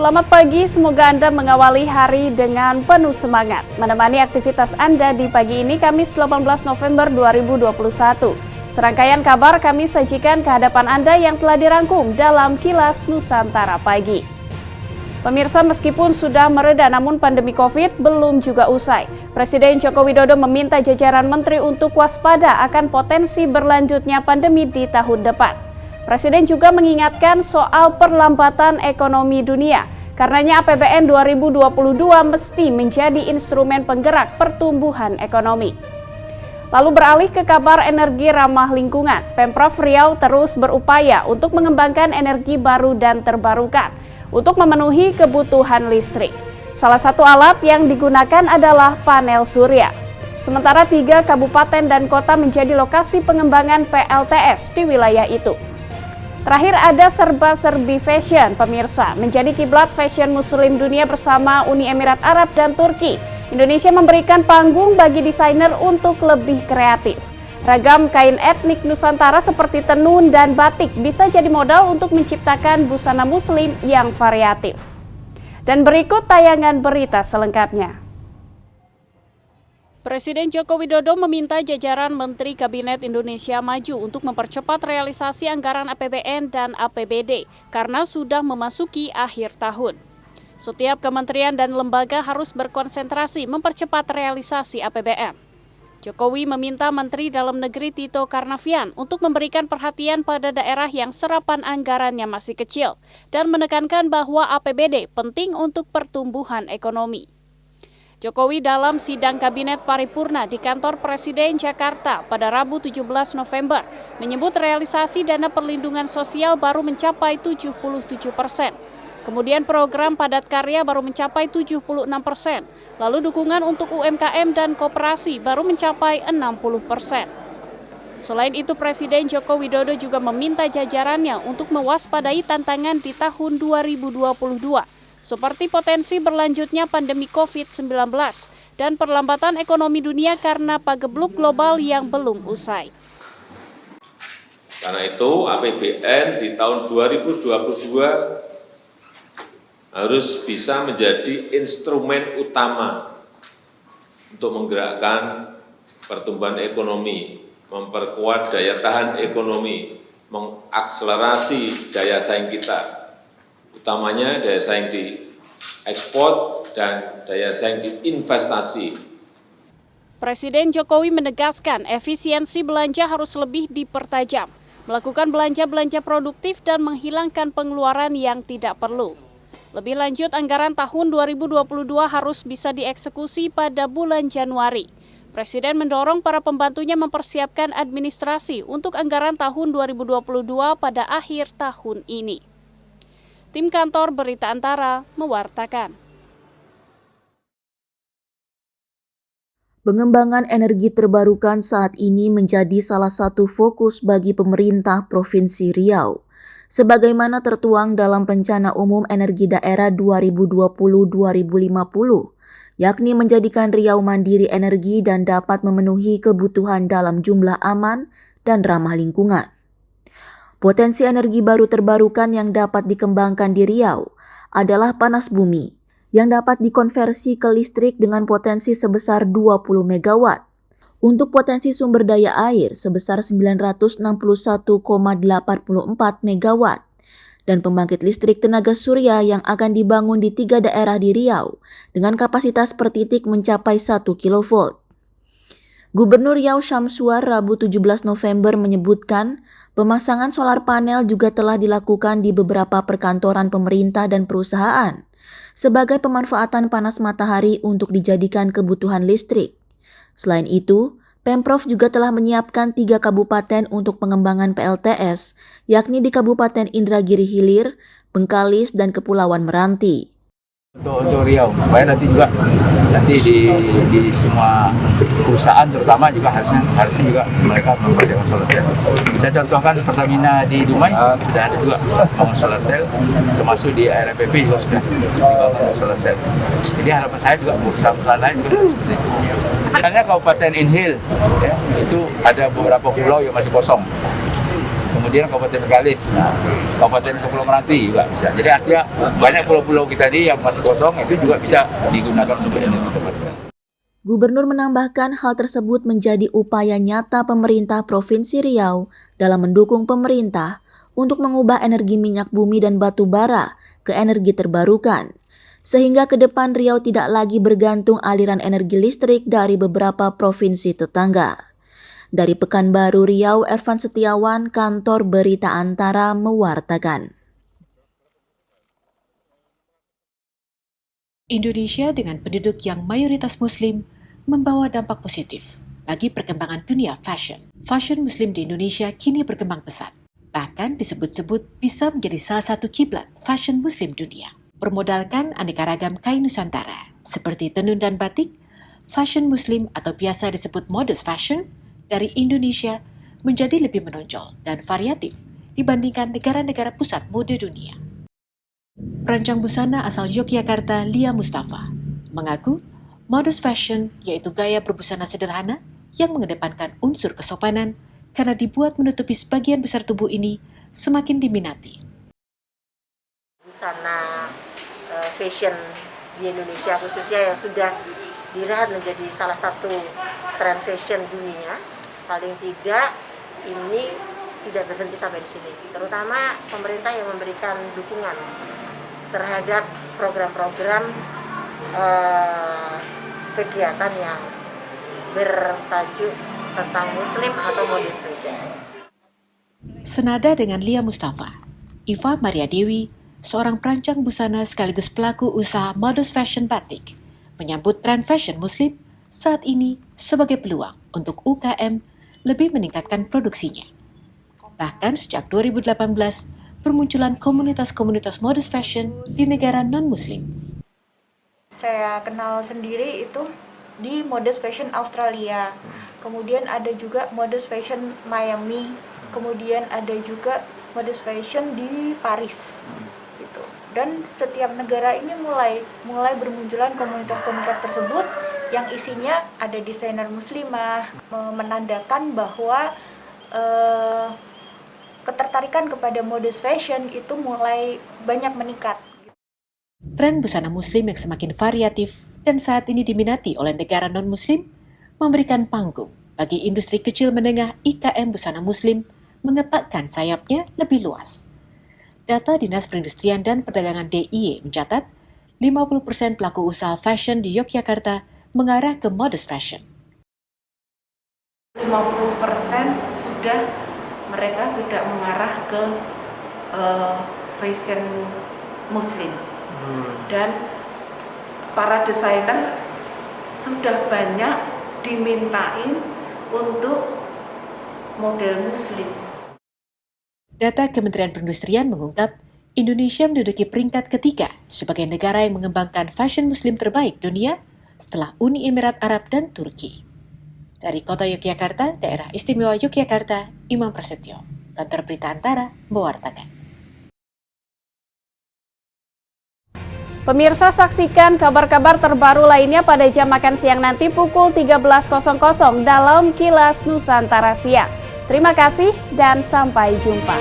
Selamat pagi, semoga Anda mengawali hari dengan penuh semangat. Menemani aktivitas Anda di pagi ini, Kamis 18 November 2021. Serangkaian kabar kami sajikan ke hadapan Anda yang telah dirangkum dalam Kilas Nusantara Pagi. Pemirsa, meskipun sudah mereda namun pandemi COVID belum juga usai. Presiden Joko Widodo meminta jajaran menteri untuk waspada akan potensi berlanjutnya pandemi di tahun depan. Presiden juga mengingatkan soal perlambatan ekonomi dunia. Karenanya APBN 2022 mesti menjadi instrumen penggerak pertumbuhan ekonomi. Lalu beralih ke kabar energi ramah lingkungan. Pemprov Riau terus berupaya untuk mengembangkan energi baru dan terbarukan untuk memenuhi kebutuhan listrik. Salah satu alat yang digunakan adalah panel surya. Sementara 3 kabupaten dan kota menjadi lokasi pengembangan PLTS di wilayah itu. Terakhir ada serba-serbi fashion, pemirsa. Menjadi kiblat fashion muslim dunia bersama Uni Emirat Arab dan Turki, Indonesia memberikan panggung bagi desainer untuk lebih kreatif. Ragam kain etnik Nusantara seperti tenun dan batik bisa jadi modal untuk menciptakan busana muslim yang variatif. Dan berikut tayangan berita selengkapnya. Presiden Joko Widodo meminta jajaran Menteri Kabinet Indonesia Maju untuk mempercepat realisasi anggaran APBN dan APBD karena sudah memasuki akhir tahun. Setiap kementerian dan lembaga harus berkonsentrasi mempercepat realisasi APBN. Jokowi meminta Menteri Dalam Negeri Tito Karnavian untuk memberikan perhatian pada daerah yang serapan anggarannya masih kecil dan menekankan bahwa APBD penting untuk pertumbuhan ekonomi. Jokowi dalam sidang Kabinet Paripurna di Kantor Presiden Jakarta pada Rabu 17 November menyebut realisasi dana perlindungan sosial baru mencapai 77%. Kemudian program padat karya baru mencapai 76%. Lalu dukungan untuk UMKM dan koperasi baru mencapai 60%. Selain itu, Presiden Joko Widodo juga meminta jajarannya untuk mewaspadai tantangan di tahun 2022. Seperti potensi berlanjutnya pandemi COVID-19 dan perlambatan ekonomi dunia karena pagebluk global yang belum usai. Karena itu APBN di tahun 2022 harus bisa menjadi instrumen utama untuk menggerakkan pertumbuhan ekonomi, memperkuat daya tahan ekonomi, mengakselerasi daya saing kita. Utamanya daya saing di ekspor dan daya saing di investasi. Presiden Jokowi menegaskan efisiensi belanja harus lebih dipertajam, melakukan belanja-belanja produktif dan menghilangkan pengeluaran yang tidak perlu. Lebih lanjut, anggaran tahun 2022 harus bisa dieksekusi pada bulan Januari. Presiden mendorong para pembantunya mempersiapkan administrasi untuk anggaran tahun 2022 pada akhir tahun ini. Tim Kantor Berita Antara mewartakan. Pengembangan energi terbarukan saat ini menjadi salah satu fokus bagi pemerintah Provinsi Riau. Sebagaimana tertuang dalam Rencana Umum Energi Daerah 2020-2050, yakni menjadikan Riau mandiri energi dan dapat memenuhi kebutuhan dalam jumlah aman dan ramah lingkungan. Potensi energi baru terbarukan yang dapat dikembangkan di Riau adalah panas bumi, yang dapat dikonversi ke listrik dengan potensi sebesar 20 MW, untuk potensi sumber daya air sebesar 961,84 MW, dan pembangkit listrik tenaga surya yang akan dibangun di 3 daerah di Riau dengan kapasitas per titik mencapai 1 kV. Gubernur Riau Syamsuar Rabu 17 November menyebutkan pemasangan solar panel juga telah dilakukan di beberapa perkantoran pemerintah dan perusahaan sebagai pemanfaatan panas matahari untuk dijadikan kebutuhan listrik. Selain itu, Pemprov juga telah menyiapkan 3 kabupaten untuk pengembangan PLTS, yakni di Kabupaten Indragiri Hilir, Bengkalis, dan Kepulauan Meranti. Untuk Riau, supaya nanti di semua perusahaan terutama juga harusnya juga mereka mempersiapkan solar cell. Saya contohkan Pertamina di Dumai sudah ada juga bangun solar cell, termasuk di RMPP juga sudah dibangun solar cell. Jadi harapan saya juga perusahaan lain juga seperti itu. Karena Kabupaten Inhil itu ada beberapa pulau yang masih kosong. kemudian Kabupaten Galis, Kabupaten Kepulauan Meranti juga bisa. Jadi artinya banyak pulau-pulau kita ini yang masih kosong itu juga bisa digunakan untuk energi terbarukan. Gubernur menambahkan hal tersebut menjadi upaya nyata pemerintah Provinsi Riau dalam mendukung pemerintah untuk mengubah energi minyak bumi dan batu bara ke energi terbarukan, sehingga ke depan Riau tidak lagi bergantung aliran energi listrik dari beberapa provinsi tetangga. Dari Pekanbaru Riau, Ervan Setiawan, Kantor Berita Antara mewartakan. Indonesia dengan penduduk yang mayoritas Muslim membawa dampak positif bagi perkembangan dunia fashion. Fashion Muslim di Indonesia kini berkembang pesat. Bahkan disebut-sebut bisa menjadi salah satu kiblat fashion Muslim dunia. Bermodalkan aneka ragam kain Nusantara seperti tenun dan batik, fashion Muslim atau biasa disebut modest fashion dari Indonesia menjadi lebih menonjol dan variatif dibandingkan negara-negara pusat mode dunia. Perancang busana asal Yogyakarta, Lia Mustafa, mengaku modest fashion yaitu gaya berbusana sederhana yang mengedepankan unsur kesopanan karena dibuat menutupi sebagian besar tubuh ini semakin diminati. Busana fashion di Indonesia khususnya yang sudah dilihat menjadi salah satu tren fashion dunia, paling tidak ini tidak berhenti sampai di sini. Terutama pemerintah yang memberikan dukungan terhadap program-program kegiatan yang bertajuk tentang Muslim atau modest fashion. Senada dengan Lia Mustafa, Iva Maria Dewi, seorang perancang busana sekaligus pelaku usaha modest fashion batik, menyambut tren fashion Muslim saat ini sebagai peluang untuk UKM lebih meningkatkan produksinya. Bahkan sejak 2018, bermunculan komunitas-komunitas modest fashion di negara non-Muslim. Saya kenal sendiri itu di modest fashion Australia, kemudian ada juga modest fashion Miami, kemudian ada juga modest fashion di Paris, gitu. Dan setiap negara ini mulai bermunculan komunitas-komunitas tersebut yang isinya ada desainer muslimah, menandakan bahwa ketertarikan kepada modest fashion itu mulai banyak meningkat. Tren busana muslim yang semakin variatif dan saat ini diminati oleh negara non-muslim memberikan panggung bagi industri kecil menengah IKM busana muslim mengepakkan sayapnya lebih luas. Data Dinas Perindustrian dan Perdagangan DIY mencatat 50% pelaku usaha fashion di Yogyakarta mengarah ke modest fashion. 50% mereka sudah mengarah ke fashion muslim dan para desainer sudah banyak dimintain untuk model muslim. Data Kementerian Perindustrian mengungkap Indonesia menduduki peringkat ketiga sebagai negara yang mengembangkan fashion muslim terbaik dunia setelah Uni Emirat Arab dan Turki. Dari Kota Yogyakarta, Daerah Istimewa Yogyakarta, Imam Prasetyo, Kantor Berita Antara, mewartakan. Pemirsa, saksikan kabar-kabar terbaru lainnya pada jam makan siang nanti pukul 13.00 dalam Kilas Nusantara Siang. Terima kasih dan sampai jumpa.